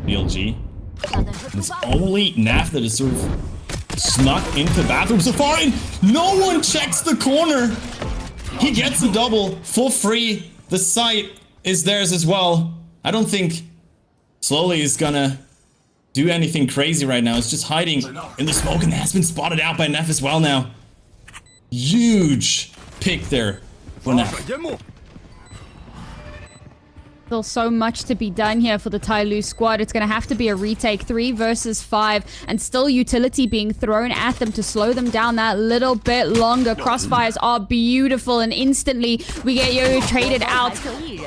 BLG. It's only Naf that is sort of snuck into the bathroom so far, and no one checks the corner. He gets the double for free. The site is theirs as well. I don't think Slowly is gonna do anything crazy right now. It's just hiding in the smoke and has been spotted out by Nef as well now. Huge pick there for Nef. Still so much to be done here for the TYLOO squad. It's going to have to be a retake 3 versus 5 and still utility being thrown at them to slow them down that little bit longer. Crossfires are beautiful and instantly we get Yo-Yo traded out.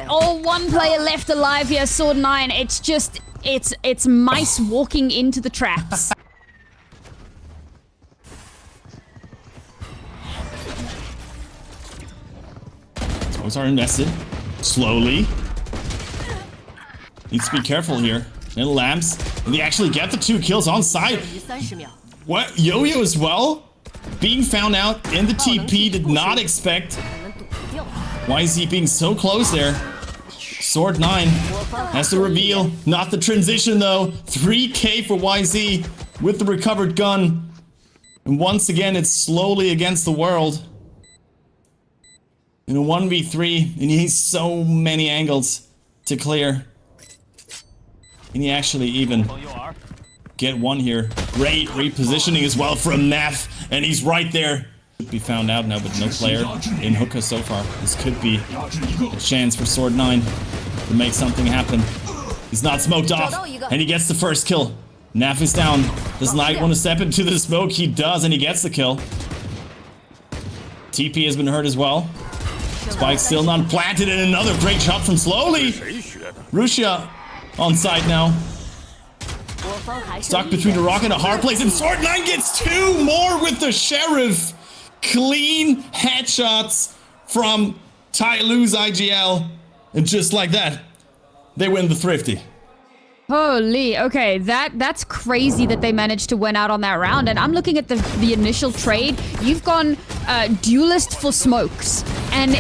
Oh, one player left alive here, Sword 9. It's just, it's mice walking into the traps. Those are invested. Slowly. Needs to be careful here. Little lamps. And they actually get the 2 kills on site. What? Yo-Yo as well? Being found out in the TP. Did not expect YZ being so close there. Sword 9 has the reveal. Not the transition though. 3k for YZ with the recovered gun. And once again, it's slowly against the world. In a 1v3, and he needs so many angles to clear. Can he actually even get one here? Great repositioning as well from Nef, and he's right there. Could be found out now, but no player in hookah so far. This could be a chance for Sword 9 to make something happen. He's not smoked off, and he gets the first kill. Nef is down. Does Knight want to step into the smoke? He does, and he gets the kill. TP has been hurt as well. Spike still not planted, and another great shot from Slowly. Rusia on side now. Stuck between a rock and a hard place, and Sword 9 gets 2 more with the Sheriff. Clean headshots from TYLOO's IGL. And just like that, they win the Thrifty. Holy, okay, that's crazy that they managed to win out on that round. And I'm looking at the initial trade. You've gone duelist for smokes. And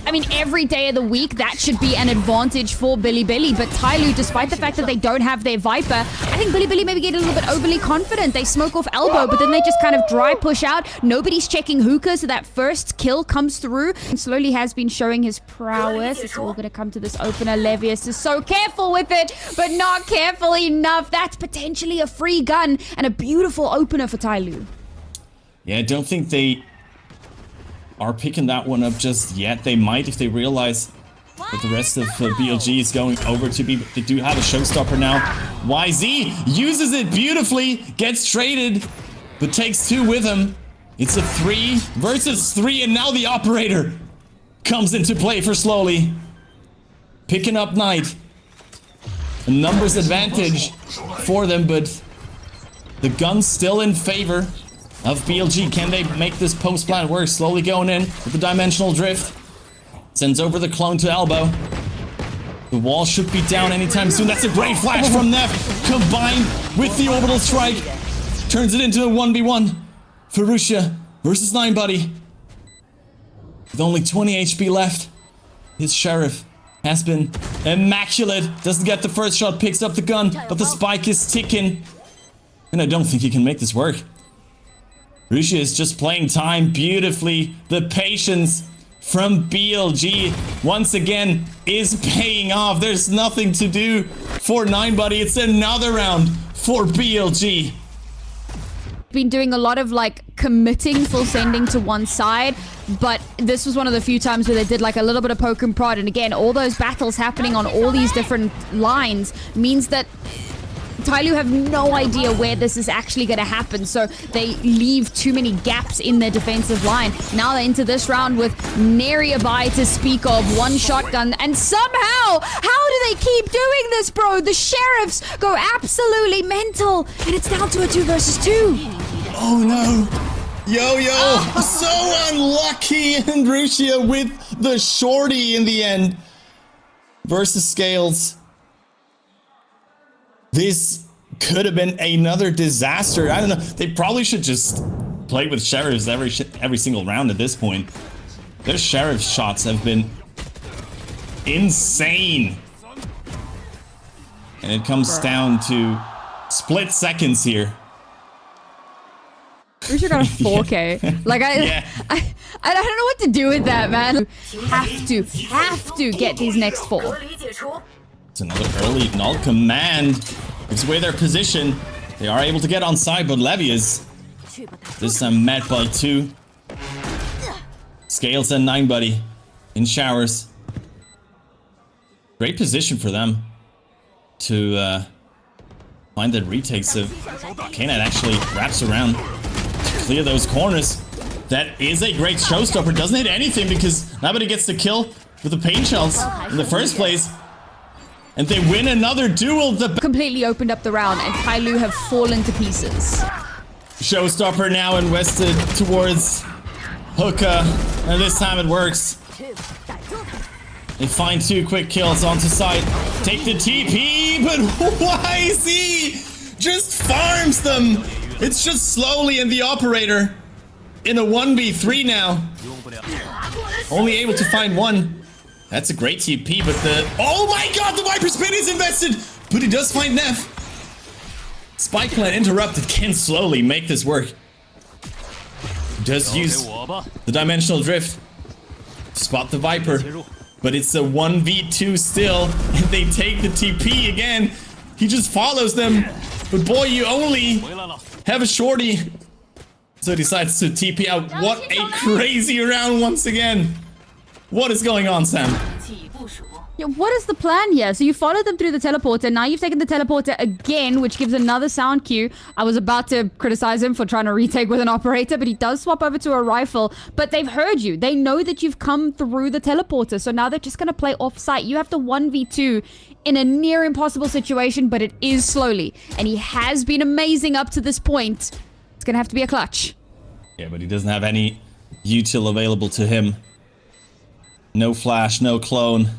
I mean, every day of the week, that should be an advantage for Bilibili. But TYLOO, despite the fact that they don't have their Viper, I think Bilibili maybe get a little bit overly confident. They smoke off elbow, but then they just kind of dry push out. Nobody's checking hookah, so that first kill comes through. And Slowly has been showing his prowess. It's all going to come to this opener. Levius is so careful with it, but not careful enough. That's potentially a free gun and a beautiful opener for TYLOO. Yeah, I don't think they are picking that one up just yet. They might if they realize that the rest of BLG is going over to be. They do have a showstopper now. YZ uses it beautifully, gets traded, but takes 2 with him. It's a 3 versus 3, and now the operator comes into play for Slowly. Picking up Knight. A numbers advantage for them, but the gun's still in favor of BLG. Can they make this post plan work? Slowly going in with the dimensional drift. Sends over the clone to elbow. The wall should be down anytime soon. That's a great flash from Nef, combined with the orbital strike. Turns it into a 1v1 for Rusia versus 9buddy. With only 20 HP left, his Sheriff has been immaculate. Doesn't get the first shot, picks up the gun, but the spike is ticking. And I don't think he can make this work. Rusia is just playing time beautifully. The patience from BLG once again is paying off. There's nothing to do for 9buddy. It's another round for BLG. Been doing a lot of like committing full sending to one side, but this was one of the few times where they did like a little bit of poke and prod. And again, all those battles happening on all these different lines means that TYLOO have no idea where this is actually going to happen, so they leave too many gaps in their defensive line. Now they're into this round with nary a buy to speak of, 1 shotgun, and somehow, how do they keep doing this, bro? The Sheriffs go absolutely mental, and it's down to a 2 versus 2. Oh no. Yo-Yo, so unlucky, and Rusia with the shorty in the end versus Scales. This could have been another disaster. I don't know. They probably should just play with Sheriffs every single round at this point. Their Sheriff shots have been insane. And it comes down to split seconds here. Russia got a 4K. Like I don't know what to do with that, man. Have to get these next 4. It's another early null command. Gives away their position. They are able to get on side, but Levy is this time met by 2. Scales and 9 buddy in showers. Great position for them to find that retake. So K9 actually wraps around to clear those corners. That is a great showstopper. Doesn't hit anything because nobody gets the kill with the pain shells in the first place. And they win another duel. Completely opened up the round, and TYLOO have fallen to pieces. Showstopper now invested towards Hookah, and this time it works. They find 2 quick kills onto site. Take the TP, but YZ just farms them. It's just slowly in the operator in a 1v3 now. Only able to find 1. That's a great TP, but oh my god, the Viper spin is invested! But he does find Neff. Spike plan interrupted, can slowly make this work. Does use the dimensional drift. Spot the Viper. But it's a 1v2 still, and they take the TP again. He just follows them. But boy, you only have a shorty. So he decides to TP out. What a crazy round once again. What is going on, Sam? Yeah, what is the plan here? So you followed them through the teleporter. Now you've taken the teleporter again, which gives another sound cue. I was about to criticize him for trying to retake with an operator, but he does swap over to a rifle. But they've heard you. They know that you've come through the teleporter. So now they're just going to play off-site. You have to 1v2 in a near impossible situation, but it is slowly. And he has been amazing up to this point. It's going to have to be a clutch. Yeah, but he doesn't have any util available to him. No flash, no clone.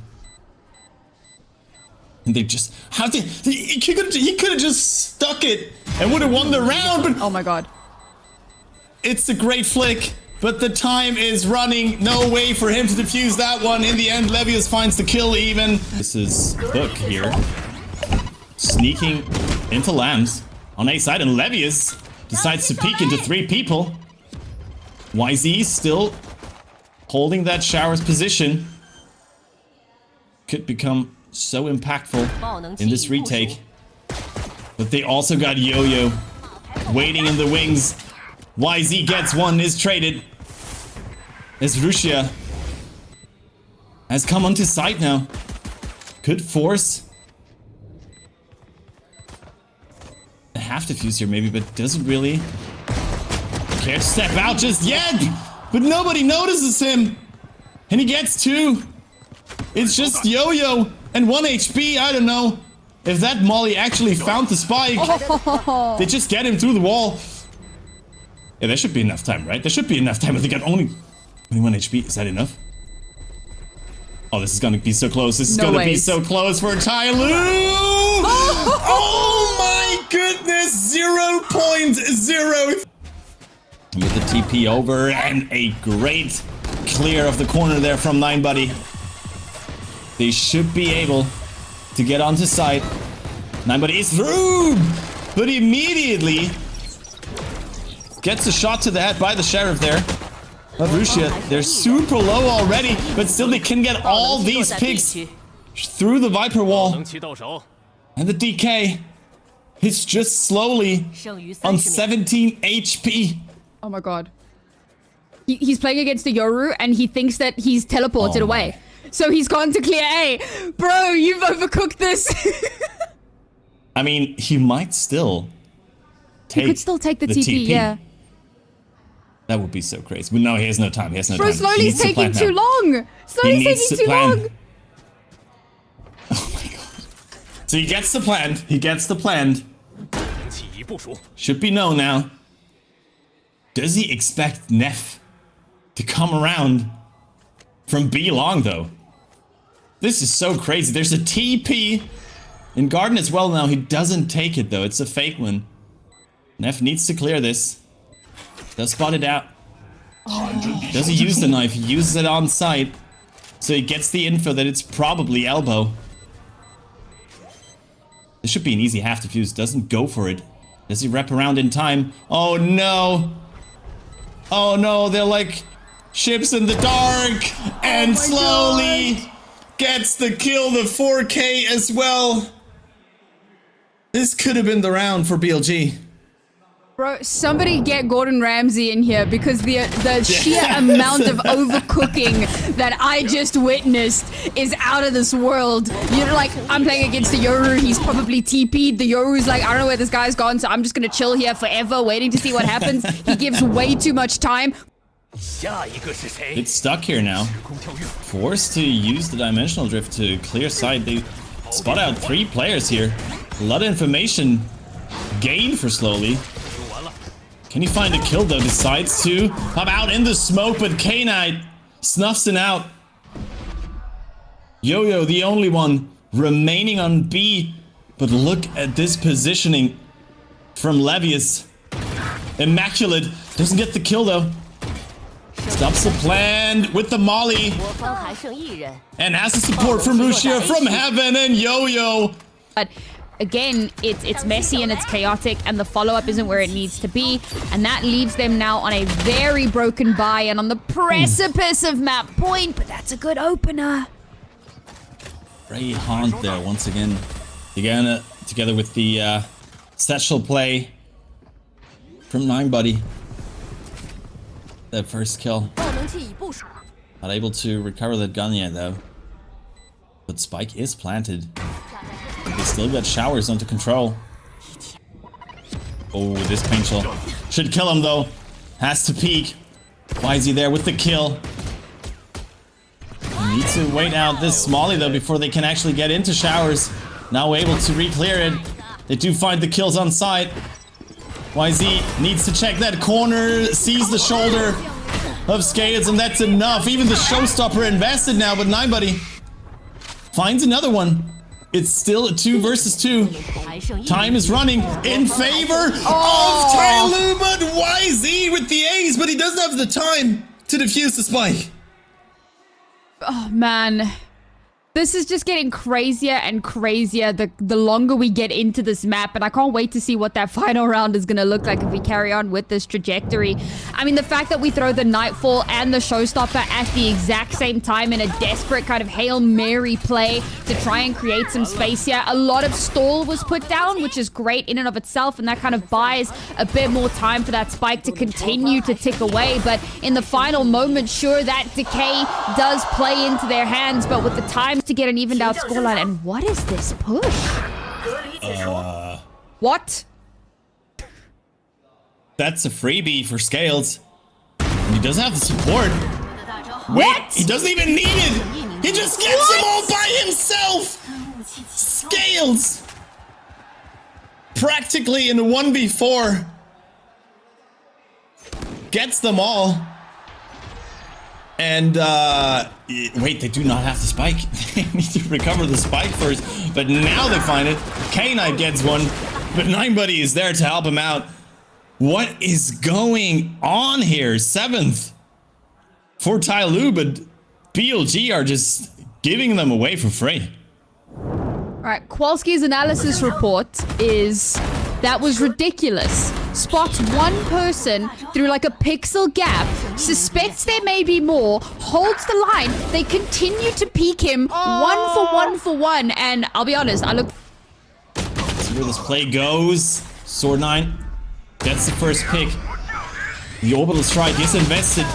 And they just... he could have just stuck it and would have won the round, but... Oh my god. It's a great flick, but the time is running. No way for him to defuse that one. In the end, Levius finds the kill even. This is Hook here. Sneaking into Lambs on A side, and Levius decides to peek into 3 people. YZ still holding that Shower's position. Could become so impactful in this retake. But they also got Yo-Yo waiting in the wings. YZ gets one, is traded. As Russia has come onto site now. Could force a half defuse here maybe, but doesn't really care to step out just yet. But nobody notices him. And he gets 2. It's just Yo-Yo and 1 HP. I don't know if that Molly actually found the spike. They just get him through the wall. Yeah, there should be enough time, right? There should be enough time, but they got only 1 HP. Is that enough? Oh, this is gonna be so close. This is gonna be so close for TYLOO! Oh my goodness! 0.0. With the TP over and a great clear of the corner there from 9 buddy. They should be able to get onto site. 9 buddy is through, but immediately gets a shot to the head by the sheriff there. But Russia, they're super low already, but still they can get all these picks through the Viper wall. And the DK is just slowly on 17 HP. Oh my god. He's playing against the Yoru and he thinks that he's teleported away. So he's gone to clear A. Bro, you've overcooked this. I mean, he might still take... He could still take the TP, yeah. That would be so crazy. But no, he has no time. He has no time. Bro, Slowly's taking too long. Slowly's taking too long. Oh my god. So he gets the plan. He gets the plan. Should be known now. Does he expect Neff to come around from B long though? This is so crazy. There's a TP in Garden as well now. He doesn't take it though. It's a fake one. Neff needs to clear this. Does spot it out. Does he use the knife? He uses it on site. So he gets the info that it's probably elbow. This should be an easy half defuse. Doesn't go for it. Does he wrap around in time? Oh no! Oh no, they're like ships in the dark! And slowly gets the kill, the 4K as well. This could have been the round for BLG. Bro, somebody get Gordon Ramsay in here because the sheer amount of overcooking that I just witnessed is out of this world. You're like, I'm playing against the Yoru, he's probably TP'd. The Yoru's like, I don't know where this guy's gone, so I'm just gonna chill here forever waiting to see what happens. He gives way too much time. It's stuck here now. Forced to use the dimensional drift to clear side. They spot out 3 players here. A lot of information gained for Slowly. Can he find a kill though? Decides to pop out in the smoke, but K-Knight snuffs it out. Yo-Yo, the only one remaining on B. But look at this positioning from Levius. Immaculate. Doesn't get the kill though. Stops the plan with the molly. And has the support from Lucia from heaven and Yo-Yo. But again, it's messy and it's chaotic, and the follow-up isn't where it needs to be, and that leaves them now on a very broken buy and on the precipice of map point, but that's a good opener. Ray Haunt there once again. Together with the satchel play from 9buddy. That first kill. Not able to recover that gun yet though. But Spike is planted. They still got showers under control. Oh, this paint shell should kill him though. Has to peek. Why is he there with the kill? Need to wait out this Smolly though before they can actually get into showers. Now able to re-clear it. They do find the kills on site. YZ needs to check that corner, sees the shoulder of Scales, and that's enough. Even the showstopper invested now, but 9buddy finds another one. It's still a 2 versus 2. Time is running in favor of TYLOO, but YZ with the ace, but he doesn't have the time to defuse the spike. Oh man, this is just getting crazier and crazier the longer we get into this map, and I can't wait to see what that final round is gonna look like if we carry on with this trajectory. I mean, the fact that we throw the Nightfall and the Showstopper at the exact same time in a desperate kind of Hail Mary play to try and create some space here. A lot of stall was put down, which is great in and of itself, and that kind of buys a bit more time for that spike to continue to tick away. But in the final moment, sure, that decay does play into their hands, but with the time to get an evened out scoreline. And what is this push? What? That's a freebie for Scales. He doesn't have the support. What? Wait, he doesn't even need it. He just gets them all by himself. Scales. Practically in a 1v4. Gets them all. And, wait, they do not have the spike. They need to recover the spike first. But now they find it. K-Knight gets one. But 9buddy is there to help him out. What is going on here? 7th for TYLOO, but BLG are just giving them away for free. Alright, Kowalski's analysis report is that was ridiculous. Spots one person through like a pixel gap, suspects there may be more, holds the line, they continue to peek him 1 for 1, and I'll be honest, I look... See where this play goes. Sword9 gets the first pick. The orbital strike is invested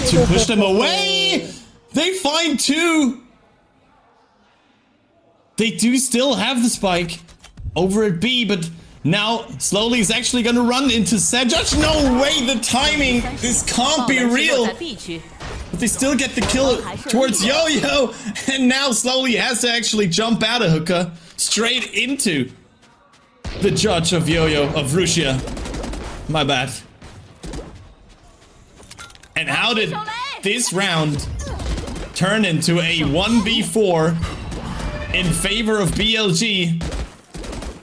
to push them away. They find 2. They do still have the spike over at B, but now slowly is actually going to run into Sedjudge. No way, the timing. This can't be real. But they still get the kill towards Yo-Yo, and now slowly has to actually jump out of Hookah straight into the judge of Yo-Yo, of Rusia. My bad. And how did this round turn into a 1v4 in favor of BLG?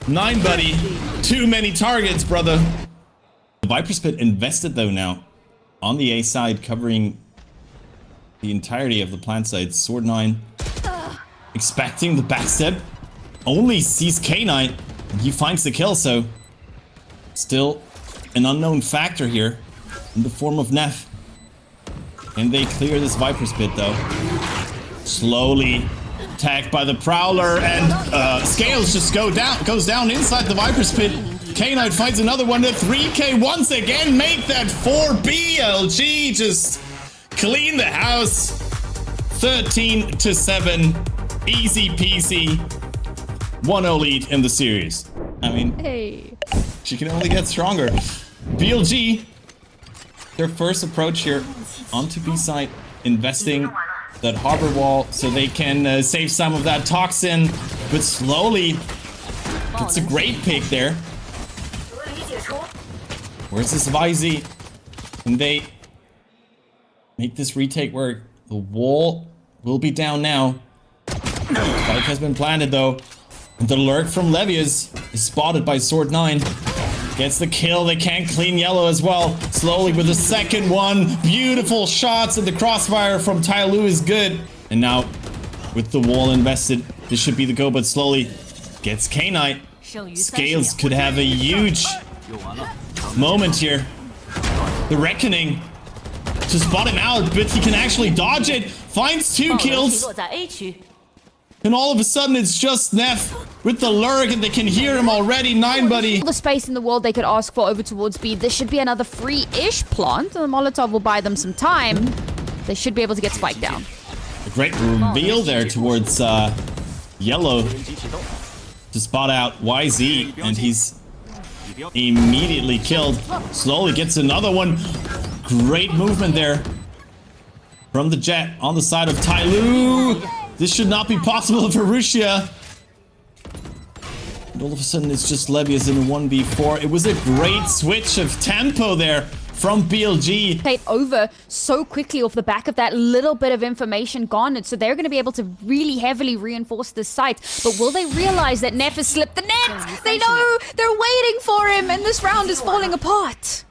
9buddy, too many targets, brother. The Viper Spit invested though now on the A side, covering the entirety of the plant side. Sword9 expecting the backstep, only sees K-Knight He finds the kill, so still an unknown factor here in the form of Neff. And they clear this Viper's Pit though. Slowly attacked by the Prowler, and Scales just goes down inside the Viper's Pit. K-Knight finds another one. The 3K once again make that 4 BLG. Just clean the house. 13-7. Easy peasy. 1-0 lead in the series. I mean, Hey. she can only get stronger. BLG, their first approach here onto B side, investing that harbor wall so they can save some of that toxin, but slowly. It's a great pick there. Where's this YZ? And they make this retake work. The wall will be down now. Spike has been planted though. And the lurk from Levius is spotted by Sword 9. Gets the kill. They can't clean yellow as well. Slowly with the second one. Beautiful shots, and the crossfire from TYLOO is good. And now with the wall invested, this should be the go, but slowly gets K-Knight. Scales could have a huge moment here. The Reckoning to spot him out, but he can actually dodge it. Finds 2 kills. And all of a sudden, it's just Neff with the lurk, and they can hear him already. 9buddy. All the space in the world they could ask for over towards B. This should be another free-ish plant. And the Molotov will buy them some time. They should be able to get Spike down. A great reveal there towards yellow to spot out YZ, and he's immediately killed. Slowly gets another one. Great movement there from the Jet on the side of TYLOO. This should not be possible for Rusia. And all of a sudden, it's just Levius in a 1v4. It was a great switch of tempo there from BLG. Played over so quickly off the back of that little bit of information garnered, so they're going to be able to really heavily reinforce this site. But will they realize that Neff has slipped the net? They know they're waiting for him, and this round is falling apart.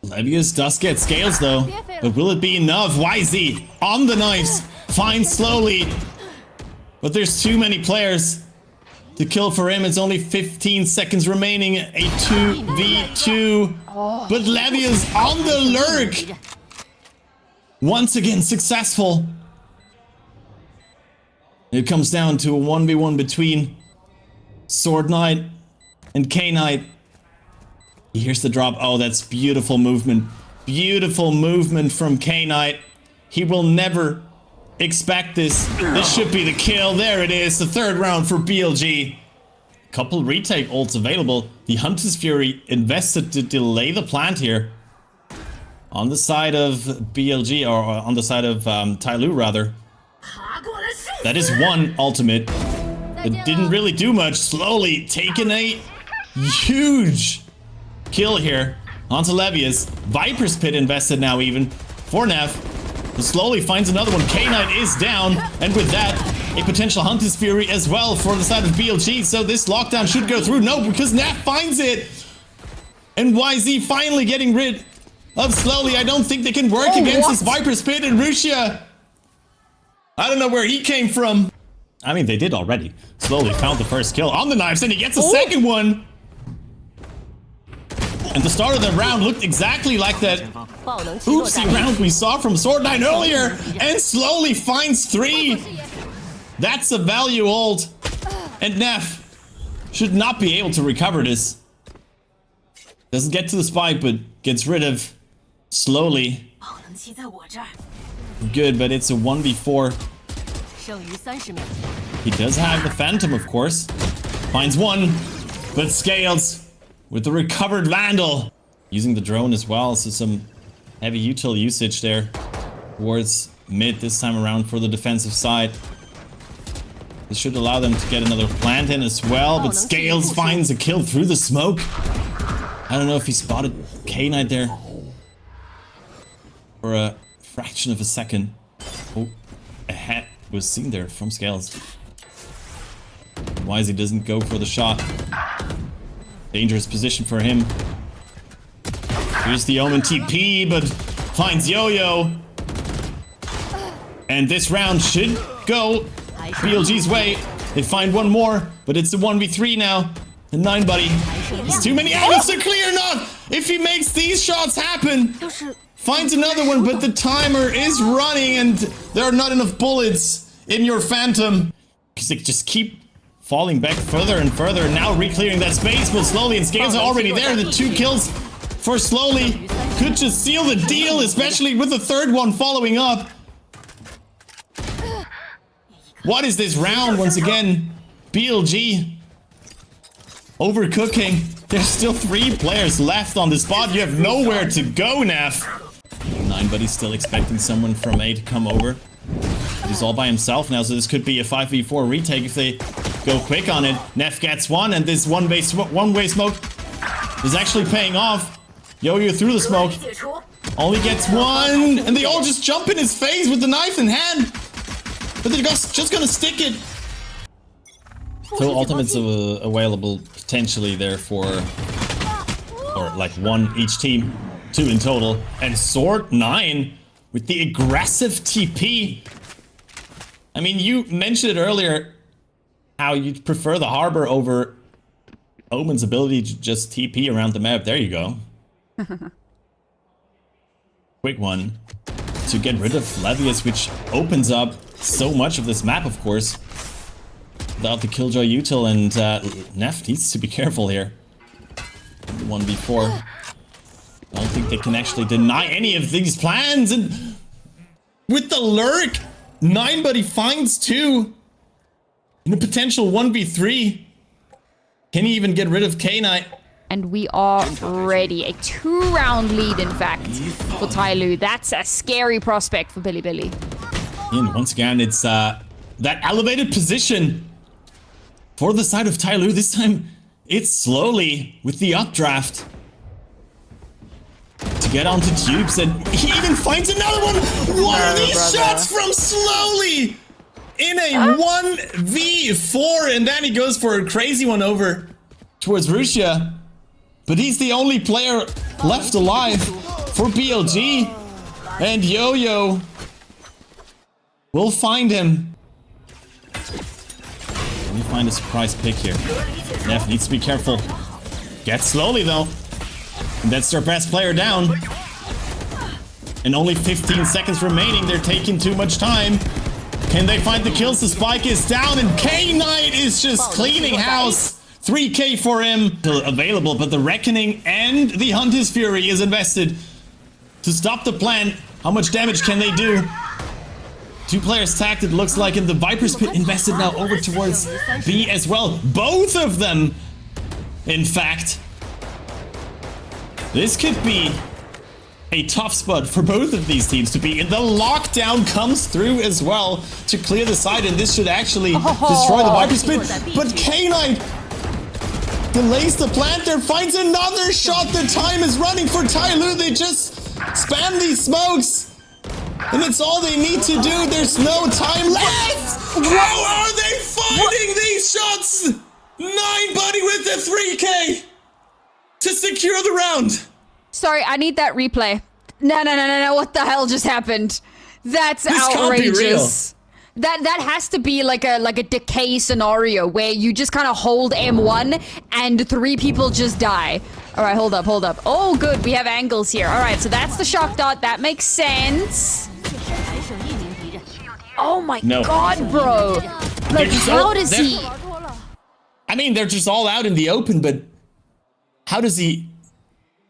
Levius does get Scales though, but will it be enough? YZ on the knives, finds slowly, but there's too many players to kill for him. It's only 15 seconds remaining, a 2v2, but Levius on the lurk, once again successful. It comes down to a 1v1 between Sword Knight and K-Knight. Here's the drop. Oh, that's beautiful movement. Beautiful movement from K-Knight. He will never expect this. This should be the kill. There it is. The third round for BLG. Couple retake ults available. The Hunter's Fury invested to delay the plant here. On the side of BLG, or on the side of TYLOO rather. That is one ultimate. It didn't really do much. Slowly taking a huge kill here onto Levius. Viper's Pit invested now even for Neff. Slowly finds another one. K-Knight is down, and with that, a potential Hunter's Fury as well for the side of BLG. So this lockdown should go through. No, because Neff finds it. And YZ finally getting rid of Slowly. I don't think they can work against this Viper's Pit and Rusia. I don't know where he came from. I mean, they did already. Slowly found the first kill on the knives, and he gets a second one. And the start of the round looked exactly like that oopsie round we saw from Sword 9 earlier, and Slowly finds 3. That's a value ult, and Neff should not be able to recover this. Doesn't get to the spike, but gets rid of Slowly. Good, but it's a 1v4. He does have the Phantom, of course. Finds one, but Scales with the recovered Vandal. Using the drone as well, so some heavy util usage there towards mid this time around for the defensive side. This should allow them to get another plant in as well, but Scales finds a kill through the smoke. I don't know if he spotted K-Knight there for a fraction of a second. Oh, a hat was seen there from Scales. YZ doesn't go for the shot. Dangerous position for him. Here's the Omen TP, but finds Yo-Yo. And this round should go BLG's way. They find one more, but it's a 1v3 now. And 9 buddy. There's too many angles to clear not. If he makes these shots happen, finds another one, but the timer is running and there are not enough bullets in your Phantom. Because they just keep falling back further and further. Now re-clearing that space, but slowly, and Scales are already there. The 2 kills for Slowly could just seal the deal, especially with the 3rd one following up. What is this round once again? BLG overcooking. There's still 3 players left on the spot. You have nowhere to go, Neff. 9 buddy's still expecting someone from A to come over. He's all by himself now, so this could be a 5v4 retake if they go quick on it. Neff gets one, and this one-way smoke is actually paying off. Yo-Yo through the smoke. Only gets one, and they all just jump in his face with the knife in hand. But they're just gonna stick it. So ultimates available potentially there for, or like 1 each team, 2 in total. And Sword 9 with the aggressive TP. I mean, you mentioned it earlier, how you'd prefer the Harbor over Omen's ability to just TP around the map. There you go. Quick one to get rid of Levius, which opens up so much of this map, of course. Without the Killjoy util, and Neff needs to be careful here. The 1v4. I don't think they can actually deny any of these plans, and with the lurk, 9 buddy finds 2 in a potential 1v3. Can he even get rid of K-Knight? And we are ready. A 2-round lead, in fact, for TYLOO. That's a scary prospect for Bilibili. And once again, it's that elevated position for the side of TYLOO. This time, it's Slowly with the updraft to get onto tubes, and he even finds another one. What are these shots from Slowly in a 1v4? And then he goes for a crazy one over towards Russia. But he's the only player left alive for BLG. And Yo-Yo will find him. Let me find a surprise pick here. Neff needs to be careful. Gets Slowly though. And that's their best player down. And only 15 seconds remaining. They're taking too much time. Can they find the kills? The spike is down and K-Knight is just cleaning house. 3k for him available, but the Reckoning and the Hunter's Fury is invested to stop the plan. How much damage can they do? 2 players tagged, it looks like, in the Viper's Pit invested now over towards B as well. Both of them, in fact. This could be a tough spot for both of these teams to be in. The lockdown comes through as well to clear the side, and this should actually destroy the Viper's Pit. But K-Knight delays the plant there, finds another shot. The time is running for TYLOO. They just spam these smokes, and it's all they need to do. There's no time left. How are they finding these shots? 9 buddy with the 3k to secure the round. Sorry, I need that replay. No. What the hell just happened? That's outrageous. Can't be real. That has to be like a decay scenario where you just kind of hold M1 and 3 people just die. All right, hold up. Oh, good, we have angles here. All right, so that's the shock dot. That makes sense. Oh my god, bro. Like, how does he... I mean, they're just all out in the open, but how does he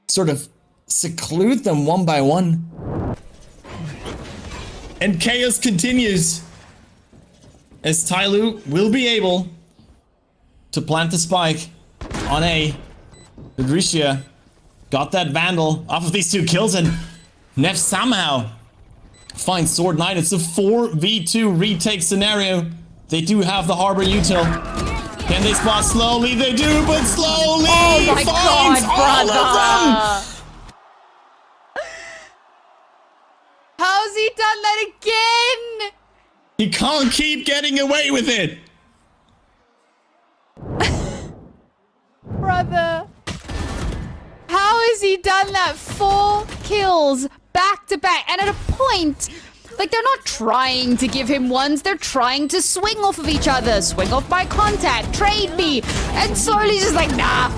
sort of seclude them one by one? And chaos continues, as TYLOO will be able to plant the spike on A. Adricia got that Vandal off of these 2 kills, and Neff somehow finds Sword 9. It's a 4v2 retake scenario. They do have the Harbor util. Can they spot Slowly? They do, but Slowly finds all of them! How's he done that again? He can't keep getting away with it. Brother. How has he done that? 4 kills back to back. And at a point Like, they're not trying to give him ones. They're trying to swing off of each other. Swing off by contact. Trade me. And slowly just like, nah.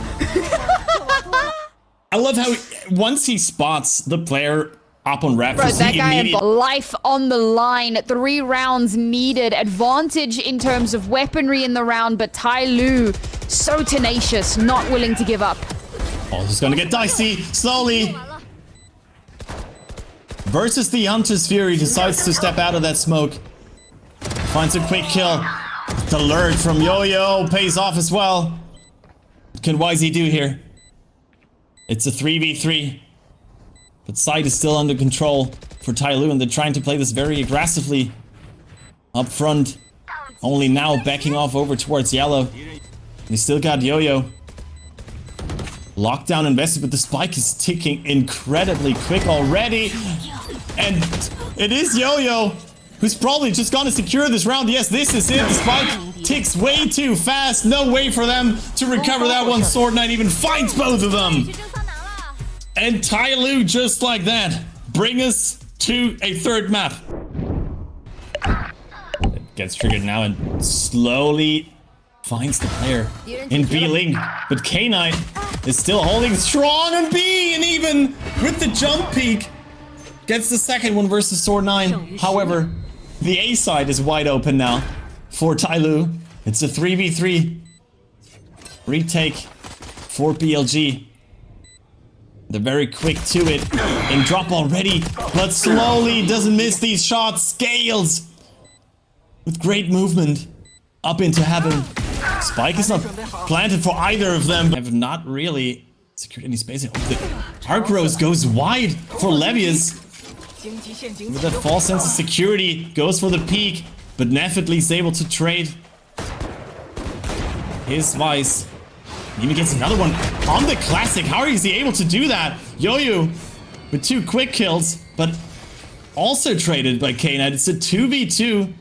I love how once he spots the player up on Raptors, Bro, that guy had life on the line. 3 rounds needed. Advantage in terms of weaponry in the round, but TYLOO, so tenacious, not willing to give up. Oh, this is gonna get dicey, slowly. Versus the Hunter's Fury, decides to step out of that smoke. Finds a quick kill. The alert from Yo-Yo pays off as well. What can YZ do here? It's a 3v3. But side is still under control for TYLOO, and they're trying to play this very aggressively up front. Only now backing off over towards yellow. They still got Yo-Yo. Lockdown invested, but the spike is ticking incredibly quick already. And it is Yo-Yo who's probably just gonna secure this round. Yes, this is it. The spike ticks way too fast. No way for them to recover that one. Sword9 even finds both of them. And TYLOO, just like that, bring us to a third map. It gets triggered now and slowly finds the player in B-Link. But K9 is still holding strong on B, and even with the jump peak, gets the second one versus Sword9. However, the A side is wide open now for TYLOO. It's a 3v3 retake for BLG. They're very quick to it and drop already, but slowly doesn't miss these shots. Scales with great movement up into heaven. Spike is not planted for either of them. Have not really secured any space. The arc rose goes wide for Levius. With that false sense of security, goes for the peak, but Neff at least able to trade his Vice. Even gets another one on the classic. How is he able to do that? Yo-Yo with 2 quick kills, but also traded by K9. It's a 2v2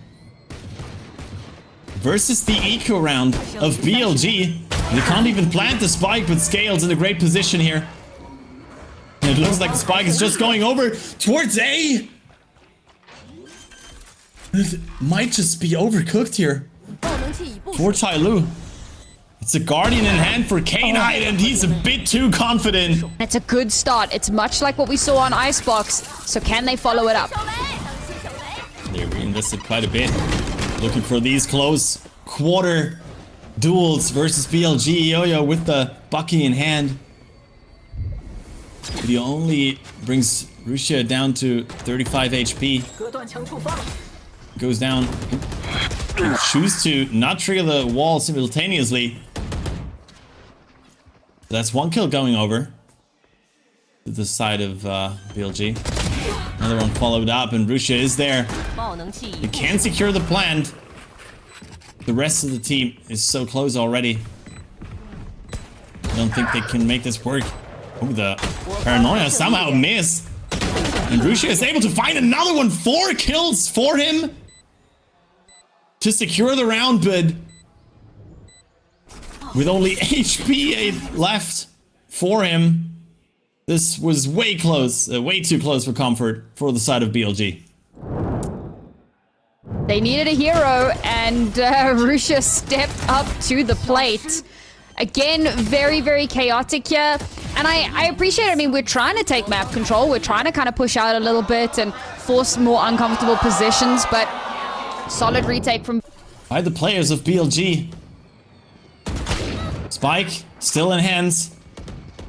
versus the eco round of BLG. They can't even plant the spike, but Scales in a great position here. And it looks like the spike is just going over towards A. It might just be overcooked here for TYLOO. It's a Guardian in hand for K9, and he's a bit too confident. It's a good start. It's much like what we saw on Icebox. So can they follow it up? They reinvested quite a bit. Looking for these close quarter duels versus BLG. Yo-Yo with the Bucky in hand. But he only brings Russia down to 35 HP. Goes down. And choose to not trigger the wall simultaneously. That's 1 kill going over to the side of BLG. Another one followed up, and Russia is there. They can secure the plant. The rest of the team is so close already. I don't think they can make this work. Oh, the paranoia somehow missed. And Russia is able to find another one. 4 kills for him to secure the round, but with only HP 8 left for him, this was way close, way too close for comfort for the side of BLG. They needed a hero, and Russia stepped up to the plate. Again, very, very chaotic here. And I appreciate it. I mean, we're trying to take map control. We're trying to kind of push out a little bit and force more uncomfortable positions, but solid retake from by the players of BLG. Spike still in hands.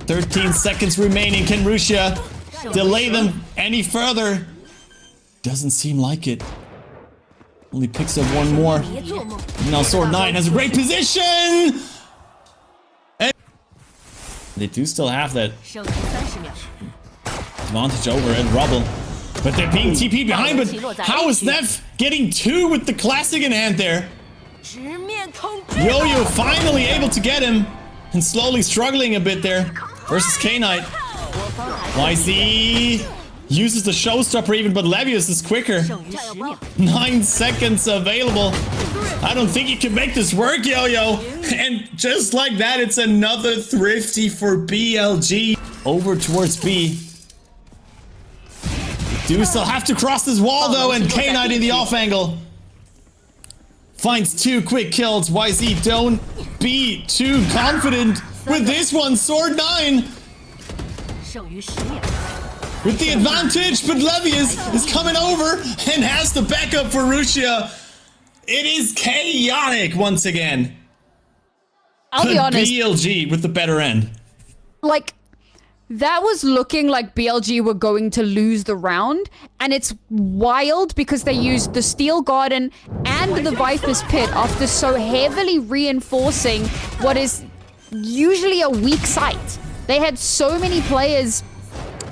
13 seconds remaining. Can Russia delay them any further? Doesn't seem like it. Only picks up 1 more. Now Sword9 has a great position. And they do still have that advantage over at Rubble. But they're being TP behind. But how is Neff getting 2 with the classic in hand there? Yo-Yo finally able to get him, and slowly struggling a bit there versus K9. YZ uses the showstopper even, but Levius is quicker. 9 seconds available. I don't think you can make this work, Yo-Yo. And just like that, it's another thrifty for BLG. Over towards B. Do still have to cross this wall though, and K9 in the off angle. Finds 2 quick kills. YZ, don't be too confident with this one. Sword 9 with the advantage, but Levius is coming over and has the backup for Rusia. It is chaotic once again. I'll be honest. BLG with the better end. Like, that was looking like BLG were going to lose the round, and it's wild because they used the Steel Garden and the Viper's Pit after so heavily reinforcing what is usually a weak site. They had so many players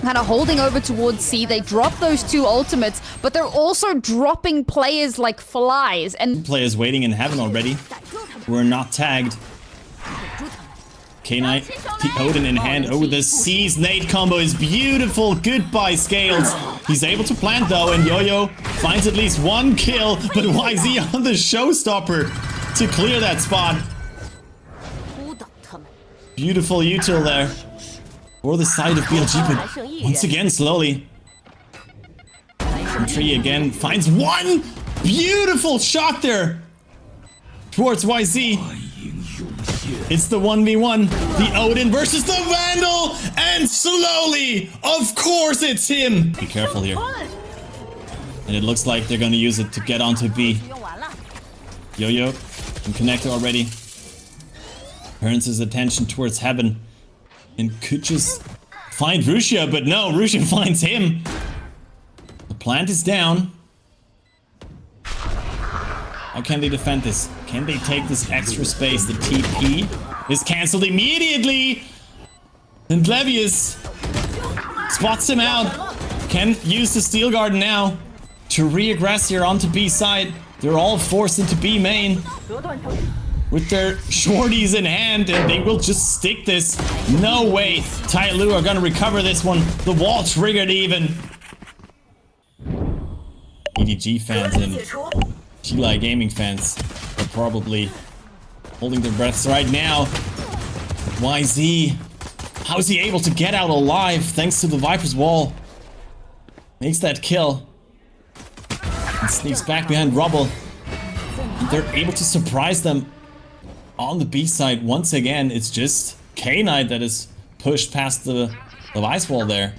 kind of holding over towards C. They dropped those 2 ultimates, but they're also dropping players like flies. And players waiting in heaven already. We're not tagged. K9, the Odin in hand. Oh, the C's nade combo is beautiful. Goodbye, Scales. He's able to plant though, and Yo-Yo finds at least 1 kill, but YZ on the showstopper to clear that spot. Beautiful util there for the side of BLG, but once again, slowly. Tree again finds 1 beautiful shot there towards YZ. It's the 1v1, the Odin versus the Vandal, and slowly, of course it's him. Be careful here. And it looks like they're gonna use it to get onto B. Yo-Yo and Connector already. Turns his attention towards heaven and could just find Rusia, but no, Rusia finds him. The plant is down. How can they defend this? Can they take this extra space? The TP is cancelled immediately. And Levius spots him out. Can use the Steel Guard now to re-aggress here onto B side. They're all forced into B main with their shorties in hand, and they will just stick this. No way. TYLOO are gonna recover this one. The wall triggered even. EDG fans and G-Li Gaming fans are probably holding their breaths right now. YZ, how is he able to get out alive thanks to the Viper's wall? Makes that kill. And sneaks back behind rubble. And they're able to surprise them on the B side once again. It's just K9 that is pushed past the ice wall there.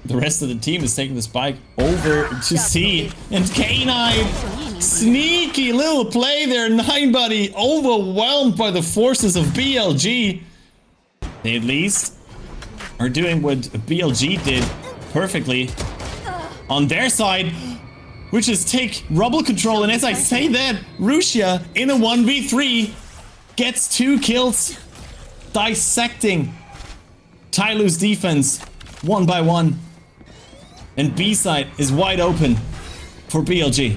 The rest of the team is taking the spike over to C. And K9, sneaky little play there. 9buddy overwhelmed by the forces of BLG. They at least are doing what BLG did perfectly on their side, which is take rubble control. And as I say that, Rusia in a 1v3 gets 2 kills, dissecting TYLOO's defense one by one. And B side is wide open for BLG.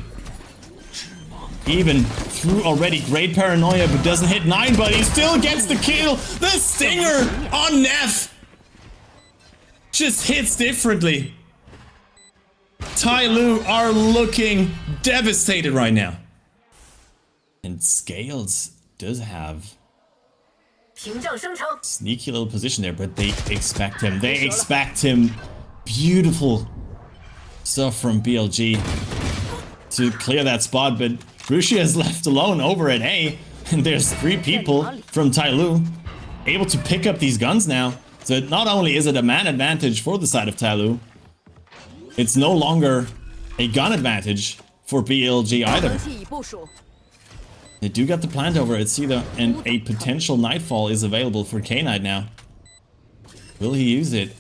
Even through already great paranoia, but doesn't hit 9buddy. Still gets the kill. The stinger on Neff just hits differently. TYLOO are looking devastated right now. And Scales does have sneaky little position there, but they expect him. They expect him. Beautiful stuff from BLG to clear that spot, but Rusia is left alone over at A, and there's 3 people from TYLOO able to pick up these guns now. So not only is it a man advantage for the side of TYLOO, it's no longer a gun advantage for BLG either. They do get the plant over at C though, and a potential nightfall is available for K9 now. Will he use it?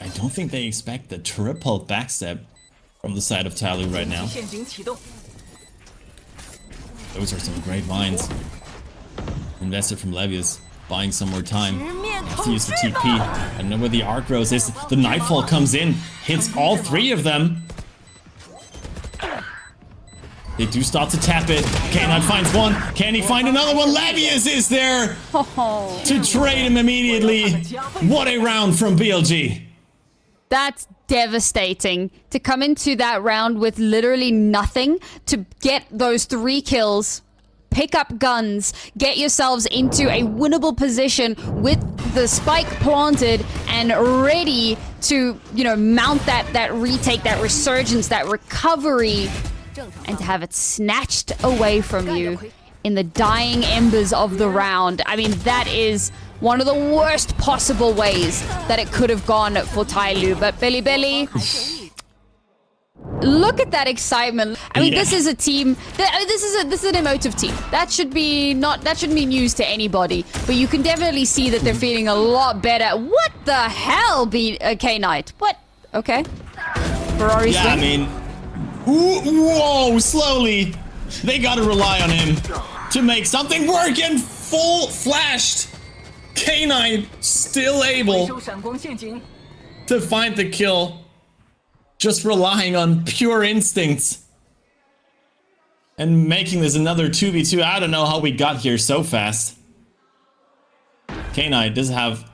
I don't think they expect the triple backstep from the side of TYLOO right now. Those are some great vines. Invested from Levius, buying some more time. Have to use the TP. I don't know where the arc rose is. The nightfall comes in, hits all 3 of them. They do start to tap it. K9 finds one. Can he find another one? Levius is there to trade him immediately. What a round from BLG. That's devastating to come into that round with literally nothing, to get those 3 kills pick up guns, get yourselves into a winnable position with the spike planted and ready to, you know, mount that retake, that resurgence, that recovery, and to have it snatched away from you in the dying embers of the round. I mean, that is one of the worst possible ways that it could have gone for TYLOO. But Bilibili, look at that excitement. I mean, this is a team. This is an emotive team. That shouldn't be news to anybody. But you can definitely see that they're feeling a lot better. What the hell, K-Knight? What? Okay. Ferrari's yeah, win. I mean, whoa, slowly. They gotta rely on him to make something work, and full flashed. K9 still able to find the kill, just relying on pure instincts and making this another 2v2. I don't know how we got here so fast. K9 does have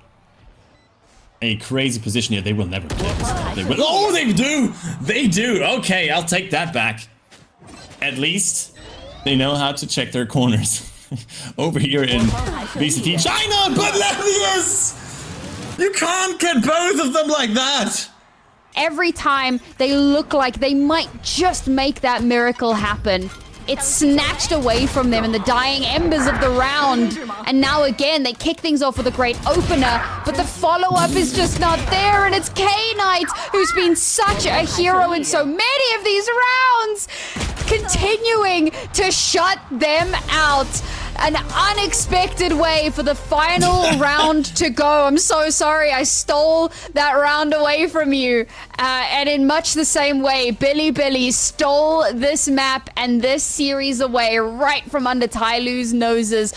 a crazy position here. They will never play this. Oh, they do! They do! Okay, I'll take that back. At least they know how to check their corners. Over here in VCT China, but Levius! You can't get both of them like that! Every time they look like they might just make that miracle happen, it's snatched away from them in the dying embers of the round. And now again, they kick things off with a great opener, but the follow-up is just not there, and it's K-Knight, who's been such a hero in so many of these rounds, continuing to shut them out. An unexpected way for the final round to go. I'm so sorry I stole that round away from you. And in much the same way, Bilibili stole this map and this series away right from under TYLOO's noses.